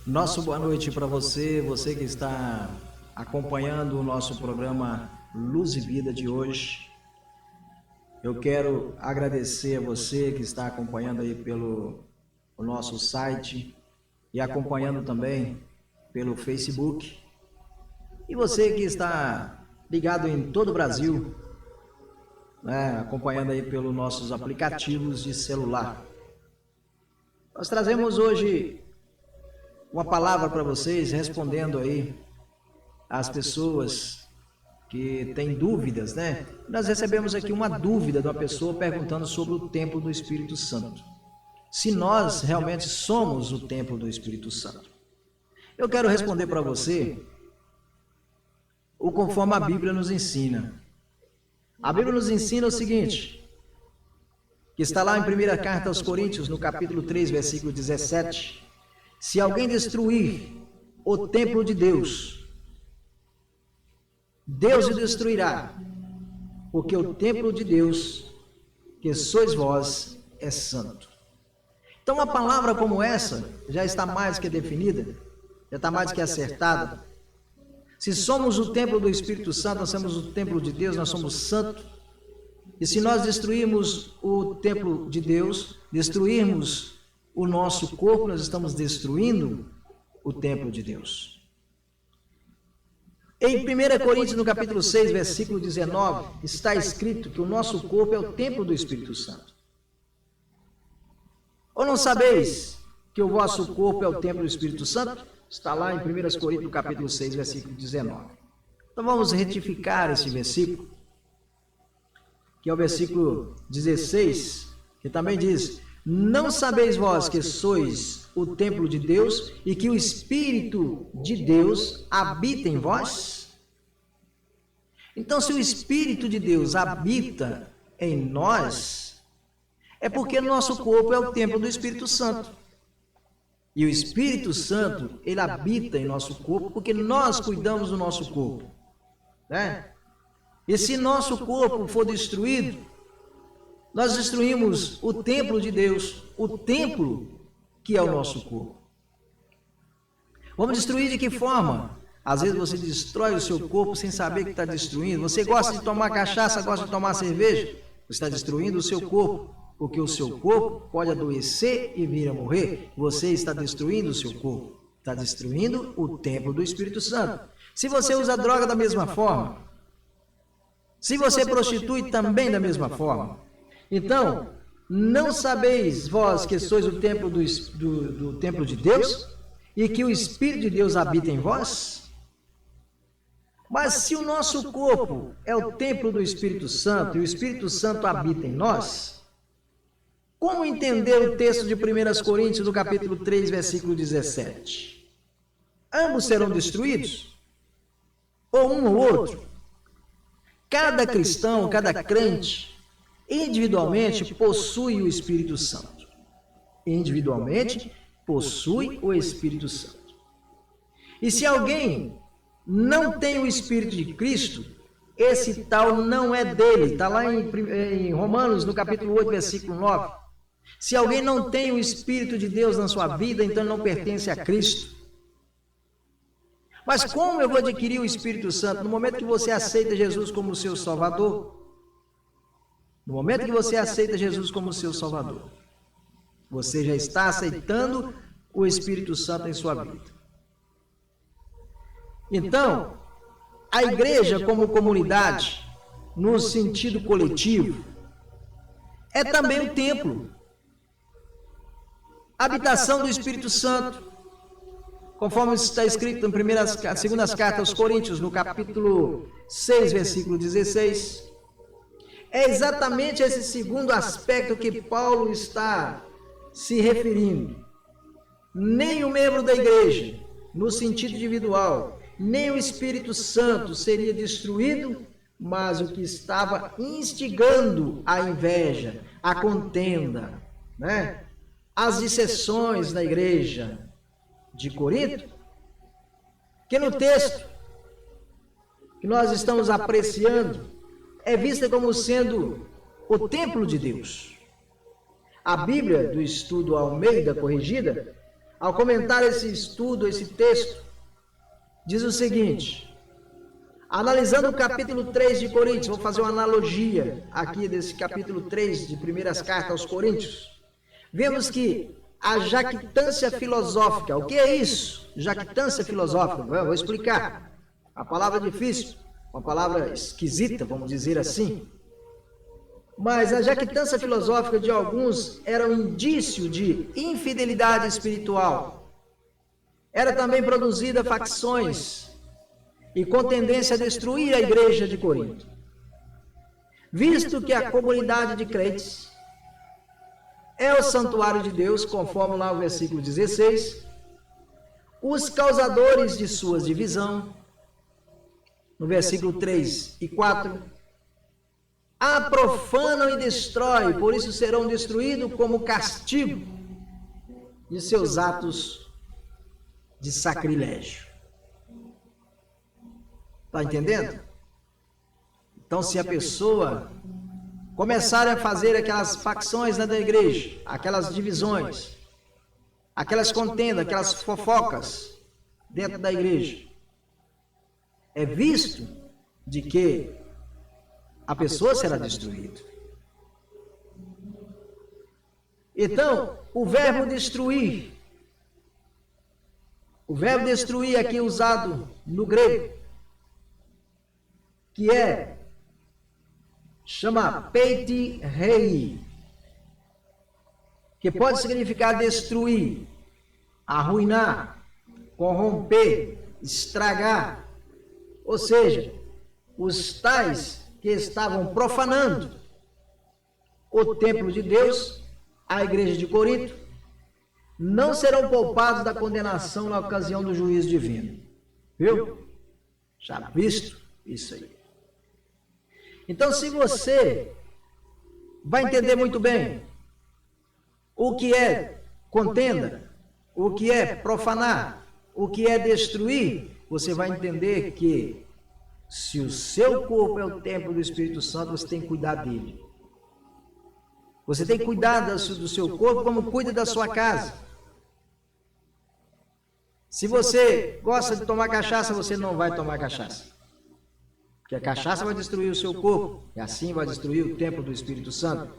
Nosso boa noite para você, você que está acompanhando o nosso programa Luz e Vida de hoje. Eu quero agradecer a você que está acompanhando aí pelo nosso site e acompanhando também pelo Facebook. E você que está ligado em todo o Brasil, né, acompanhando aí pelos nossos aplicativos de celular. Nós trazemos hoje uma palavra para vocês, respondendo aí às pessoas que têm dúvidas, né? Nós recebemos aqui uma dúvida de uma pessoa perguntando sobre o templo do Espírito Santo. Se nós realmente somos o templo do Espírito Santo. Eu quero responder para você o conforme a Bíblia nos ensina. A Bíblia nos ensina o seguinte, que está lá em 1ª Carta aos Coríntios, no capítulo 3, versículo 17. Se alguém destruir o templo de Deus, Deus o destruirá, porque o templo de Deus, que sois vós, é santo. Então, uma palavra como essa já está mais que definida, já está mais que acertada. Se somos o templo do Espírito Santo, nós somos o templo de Deus, nós somos santos. E se nós destruirmos o templo de Deus, destruirmos o nosso corpo, nós estamos destruindo o templo de Deus. Em 1 Coríntios, no capítulo 6, versículo 19, está escrito que o nosso corpo é o templo do Espírito Santo. Ou não sabeis que o vosso corpo é o templo do Espírito Santo? Está lá em 1 Coríntios, no capítulo 6, versículo 19. Então vamos retificar esse versículo, que é o versículo 16, que também diz: não sabeis vós que sois o templo de Deus e que o Espírito de Deus habita em vós? Então, se o Espírito de Deus habita em nós, é porque nosso corpo é o templo do Espírito Santo. E o Espírito Santo, ele habita em nosso corpo porque nós cuidamos do nosso corpo, né? E se nosso corpo for destruído, nós destruímos o templo de Deus, o templo que é o nosso corpo. Vamos destruir de que forma? Às vezes você destrói o seu corpo sem saber que está destruindo. Você gosta de tomar cachaça, gosta de tomar cerveja, você está destruindo o seu corpo, porque o seu corpo pode adoecer e vir a morrer. Você está destruindo o seu corpo, está destruindo o templo do Espírito Santo. Se você usa droga da mesma forma, se você prostitui também da mesma forma, então, não sabeis vós que sois o templo do templo de Deus e que o Espírito de Deus habita em vós? Mas se o nosso corpo é o templo do Espírito Santo e o Espírito Santo habita em nós, como entender o texto de 1 Coríntios, no capítulo 3, versículo 17? Ambos serão destruídos? Ou um ou outro? Cada cristão, cada crente, individualmente possui o Espírito Santo. Individualmente possui o Espírito Santo. E se alguém não tem o Espírito de Cristo, esse tal não é dele. Está lá em Romanos, no capítulo 8, versículo 9. Se alguém não tem o Espírito de Deus na sua vida, então não pertence a Cristo. Mas como eu vou adquirir o Espírito Santo? No momento que você aceita Jesus como seu Salvador. No momento que você aceita Jesus como seu Salvador, você já está aceitando o Espírito Santo em sua vida. Então, a igreja como comunidade, no sentido coletivo, é também o templo, a habitação do Espírito Santo, conforme está escrito em 2ª Carta aos Coríntios, no capítulo 6, versículo 16. É exatamente esse segundo aspecto que Paulo está se referindo. Nem o membro da igreja, no sentido individual, nem o Espírito Santo seria destruído, mas o que estava instigando a inveja, a contenda, né? As dissensões na igreja de Corinto, que no texto que nós estamos apreciando, é vista como sendo o templo de Deus. A Bíblia do Estudo Almeida Corrigida ao comentar esse estudo, esse texto, diz o seguinte: analisando o capítulo 3 de Coríntios, vou fazer uma analogia aqui desse capítulo 3 de primeiras cartas aos Coríntios, vemos que a jactância filosófica, o que é isso? Jactância filosófica, vou explicar. A palavra é difícil, uma palavra esquisita, vamos dizer assim. Mas a jactância filosófica de alguns era um indício de infidelidade espiritual. Era também produzida facções e com tendência a destruir a igreja de Corinto. Visto que a comunidade de crentes é o santuário de Deus, conforme lá o versículo 16, os causadores de suas divisões, no versículo 3 e 4, a profanam e destroem, por isso serão destruídos como castigo de seus atos de sacrilégio. Está entendendo? Então, se a pessoa começar a fazer aquelas facções da igreja, aquelas divisões, aquelas contendas, aquelas fofocas dentro da igreja, é visto de que a pessoa será destruída. Então, o verbo destruir aqui usado no grego, que chama peiti rei, que pode significar destruir, arruinar, corromper, estragar, ou seja, os tais que estavam profanando o templo de Deus, a igreja de Corinto, não serão poupados da condenação na ocasião do juízo divino. Viu? Já visto isso aí. Então, se você vai entender muito bem o que é contenda, o que é profanar, o que é destruir, você vai entender que se o seu corpo é o templo do Espírito Santo, você tem que cuidar dele. Você tem que cuidar do seu corpo como cuida da sua casa. Se você gosta de tomar cachaça, você não vai tomar cachaça. Porque a cachaça vai destruir o seu corpo, e assim vai destruir o templo do Espírito Santo.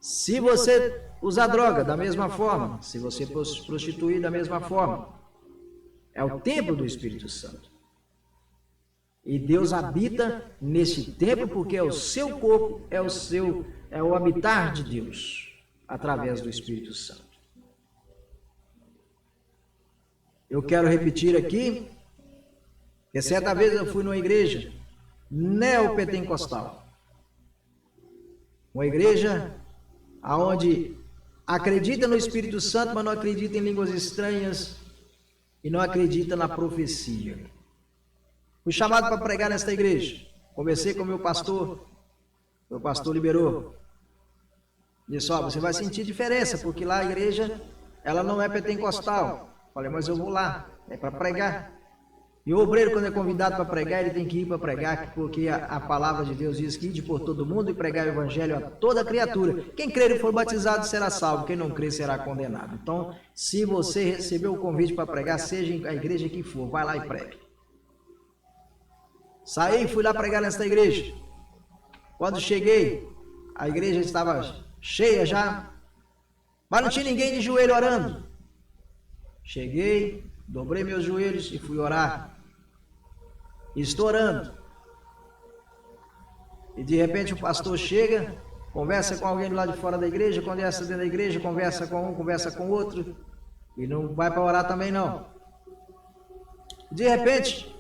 Se você usar droga, da mesma forma. Se você prostituir, da mesma forma. É o templo do Espírito Santo. E Deus habita nesse templo porque é o seu corpo, é o habitar de Deus, através do Espírito Santo. Eu quero repetir aqui, que certa vez eu fui numa igreja neopentecostal. Uma igreja onde acredita no Espírito Santo, mas não acredita em línguas estranhas e não acredita na profecia. Fui chamado para pregar nesta igreja. Conversei com o meu pastor liberou. Disse, você vai sentir diferença, porque lá a igreja, ela não é pentecostal. Falei, mas eu vou lá, é para pregar. E o obreiro, quando é convidado para pregar, ele tem que ir para pregar, porque a palavra de Deus diz que ide por todo mundo e pregar o evangelho a toda criatura. Quem crer e for batizado será salvo, quem não crer será condenado. Então, se você recebeu o convite para pregar, seja a igreja que for, vai lá e pregue. Saí e fui lá pregar nesta igreja. Quando cheguei, a igreja estava cheia já, mas não tinha ninguém de joelho orando. Cheguei, dobrei meus joelhos e fui orar. E estou orando. E de repente o pastor chega, conversa com alguém lá de fora da igreja, conversa dentro da igreja, conversa com um, conversa com outro, e não vai para orar também não. De repente,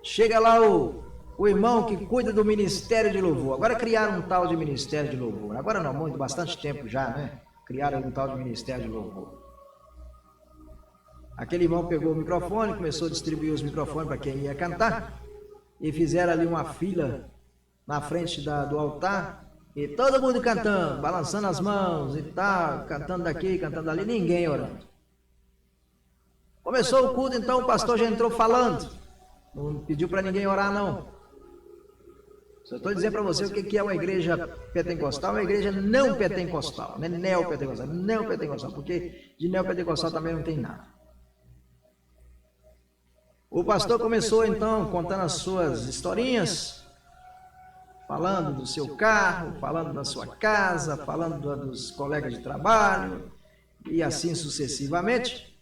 chega lá o irmão que cuida do ministério de louvor. Agora criaram um tal de ministério de louvor. Agora não, muito, bastante tempo já, né? Criaram um tal de ministério de louvor. Aquele irmão pegou o microfone, começou a distribuir os microfones para quem ia cantar, e fizeram ali uma fila na frente do altar, e todo mundo cantando, balançando as mãos e tal, cantando daqui, cantando dali, ninguém orando. Começou o culto, então o pastor já entrou falando. Não pediu para ninguém orar, não. Só estou dizendo para você o que é uma igreja pentecostal, uma igreja não pentecostal, não é neopentecostal, não pentecostal, porque de neopentecostal também não tem nada. O pastor começou então contando as suas historinhas, falando do seu carro, falando da sua casa, falando dos colegas de trabalho e assim sucessivamente.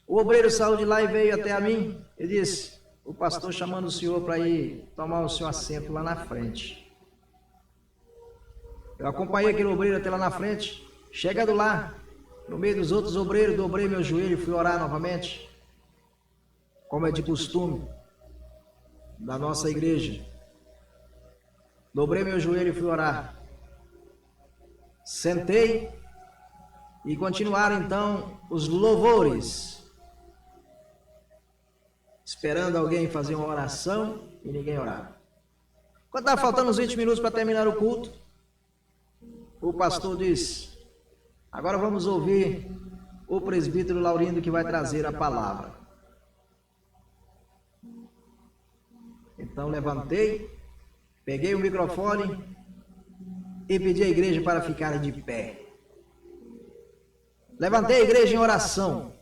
O obreiro saiu de lá e veio até a mim e disse: o pastor chamando o senhor para ir tomar o seu assento lá na frente. Eu acompanhei aquele obreiro até lá na frente. Chegando lá, no meio dos outros obreiros, dobrei meu joelho e fui orar novamente, como é de costume da nossa igreja. Dobrei meu joelho e fui orar. Sentei e continuaram então os louvores, esperando alguém fazer uma oração e ninguém orava. Quando estava faltando uns 20 minutos para terminar o culto, o pastor disse: agora vamos ouvir o presbítero Laurindo que vai trazer a palavra. Então levantei, peguei o microfone e pedi à igreja para ficar de pé. Levantei a igreja em oração.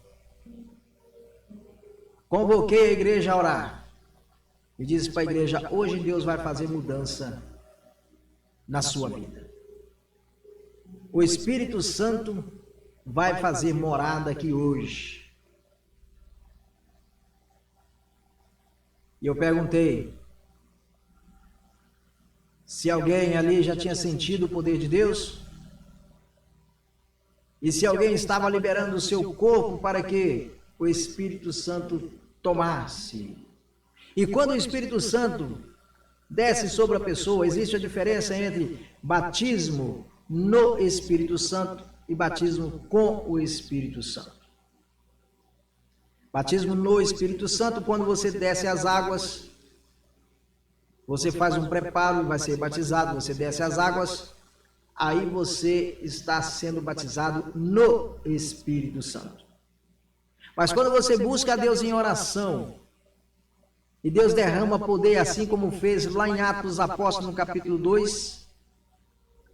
Convoquei a igreja a orar. E disse para a igreja: hoje Deus vai fazer mudança na sua vida. O Espírito Santo vai fazer morada aqui hoje. E eu perguntei se alguém ali já tinha sentido o poder de Deus e se alguém estava liberando o seu corpo para que o Espírito Santo tomasse. E quando o Espírito Santo desce sobre a pessoa, existe a diferença entre batismo no Espírito Santo e batismo com o Espírito Santo. Batismo no Espírito Santo, quando você desce as águas, você faz um preparo e vai ser batizado, você desce as águas, aí você está sendo batizado no Espírito Santo. Mas quando você busca a Deus em oração, e Deus derrama poder, assim como fez lá em Atos dos Apóstolos, no capítulo 2,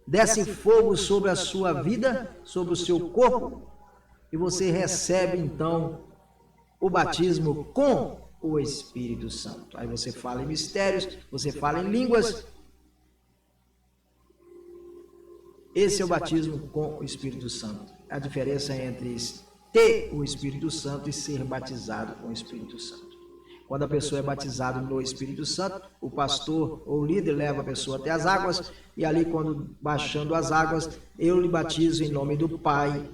desce fogo sobre a sua vida, sobre o seu corpo, e você recebe então o batismo com o Espírito Santo. Aí você fala em mistérios, você fala em línguas. Esse é o batismo com o Espírito Santo. A diferença entre ter o Espírito Santo e ser batizado com o Espírito Santo. Quando a pessoa é batizada no Espírito Santo, o pastor ou o líder leva a pessoa até as águas, e ali, quando baixando as águas, eu lhe batizo em nome do Pai,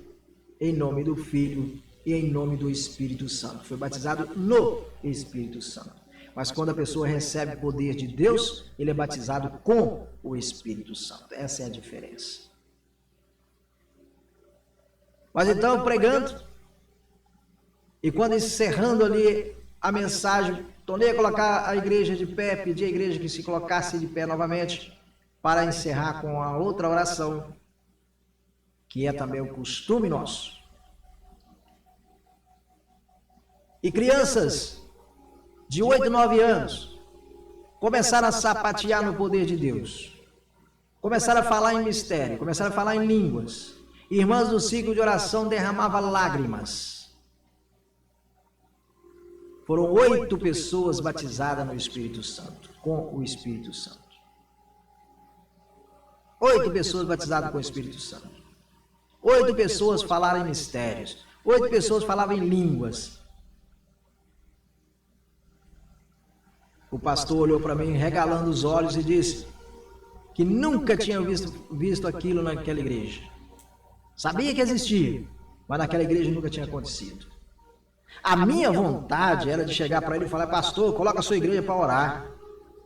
em nome do Filho e em nome do Espírito Santo. Foi batizado no Espírito Santo. Mas quando a pessoa recebe o poder de Deus, ele é batizado com o Espírito Santo. Essa é a diferença. Mas então, pregando, e quando encerrando ali a mensagem, tornei a colocar a igreja de pé, pedi à igreja que se colocasse de pé novamente, para encerrar com a outra oração, que é também o costume nosso. E crianças de 8, 9 anos começaram a sapatear no poder de Deus. Começaram a falar em mistério, começaram a falar em línguas. Irmãs do ciclo de oração derramavam lágrimas. Foram 8 pessoas batizadas no Espírito Santo, com o Espírito Santo. 8 pessoas batizadas com o Espírito Santo. 8 pessoas falaram em mistérios. 8 pessoas falavam em línguas. O pastor olhou para mim, regalando os olhos, e disse que nunca tinha visto aquilo naquela igreja. Sabia que existia, mas naquela igreja nunca tinha acontecido. A minha vontade era de chegar para ele e falar: pastor, coloca a sua igreja para orar.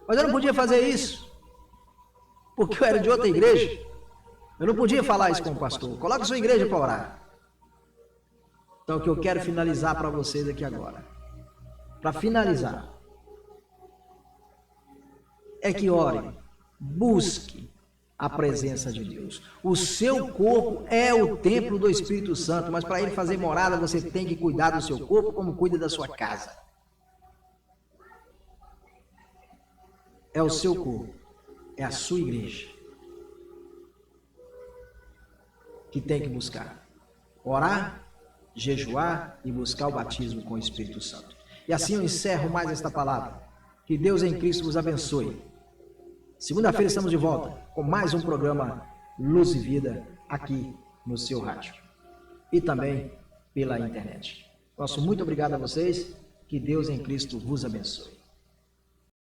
Mas eu não podia fazer isso, porque eu era de outra igreja. Eu não podia falar isso com o pastor: coloca a sua igreja para orar. Então, o que eu quero finalizar para vocês aqui agora, para finalizar, é que ore, busque a presença de Deus. O seu corpo é o templo do Espírito Santo, mas para ele fazer morada, você tem que cuidar do seu corpo como cuida da sua casa. É o seu corpo. é a sua igreja que tem que buscar. Orar, jejuar e buscar o batismo com o Espírito Santo. E assim eu encerro mais esta palavra. Que Deus em Cristo vos abençoe. Segunda-feira estamos de volta com mais um programa Luz e Vida aqui no seu rádio e também pela internet. Nosso muito obrigado a vocês. Que Deus em Cristo vos abençoe.